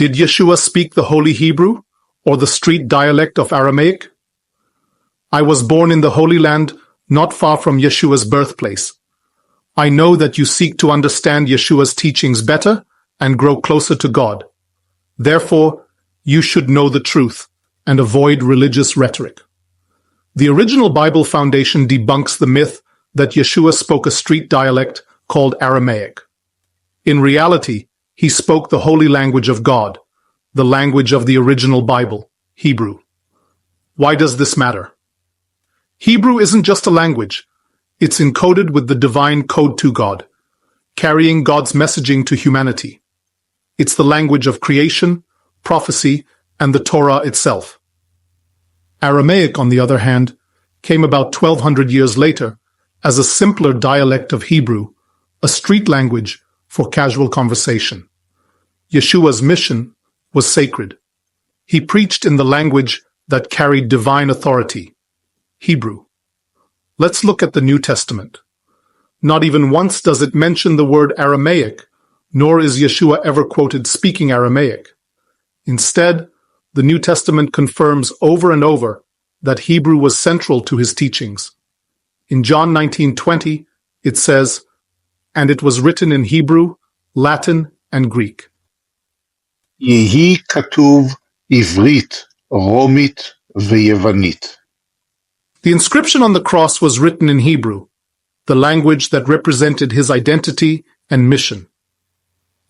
Did Yeshua speak the Holy Hebrew or the street dialect of Aramaic? I was born in the Holy Land, not far from Yeshua's birthplace. I know that you seek to understand Yeshua's teachings better and grow closer to God. Therefore, you should know the truth and avoid religious rhetoric. The original Bible Foundation debunks the myth that Yeshua spoke a street dialect called Aramaic. In reality, he spoke the holy language of God, the language of the original Bible, Hebrew. Why does this matter? Hebrew isn't just a language. It's encoded with the divine code to God, carrying God's messaging to humanity. It's the language of creation, prophecy, and the Torah itself. Aramaic, on the other hand, came about 1200 years later as a simpler dialect of Hebrew, a street language for casual conversation. Yeshua's mission was sacred. He preached in the language that carried divine authority, Hebrew. Let's look at the New Testament. Not even once does it mention the word Aramaic, nor is Yeshua ever quoted speaking Aramaic. Instead, the New Testament confirms over and over that Hebrew was central to his teachings. In John 19:20, it says, "And it was written in Hebrew, Latin, and Greek." יהי כתוב עברית, רומית ויוונית. The inscription on the cross was written in Hebrew, the language that represented his identity and mission.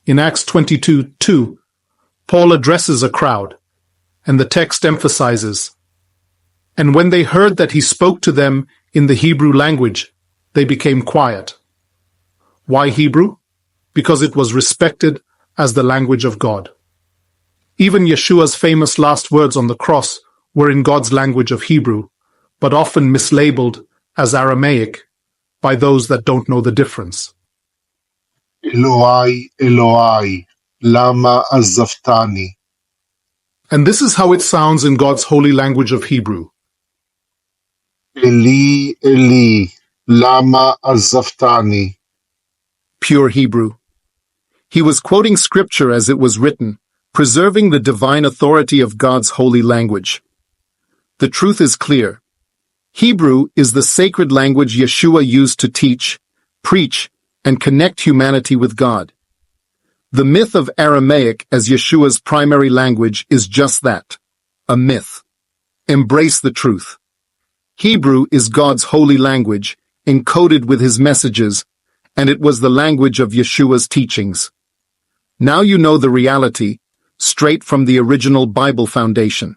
In Acts 22:2, Paul addresses a crowd, and the text emphasizes, "And when they heard that he spoke to them in the Hebrew language, they became quiet." Why Hebrew? Because it was respected as the language of God. Even Yeshua's famous last words on the cross were in God's language of Hebrew, but often mislabeled as Aramaic by those that don't know the difference. אלוהי, אלוהי, למה עזבתני? And this is how it sounds in God's holy language of Hebrew. Eli, Eli, lama azavtani. Pure Hebrew. He was quoting scripture as it was written, preserving the divine authority of God's holy language. The truth is clear. Hebrew is the sacred language Yeshua used to teach, preach, and connect humanity with God. The myth of Aramaic as Yeshua's primary language is just that, a myth. Embrace the truth. Hebrew is God's holy language, encoded with his messages, and it was the language of Yeshua's teachings. Now you know the reality, straight from the original Bible foundation.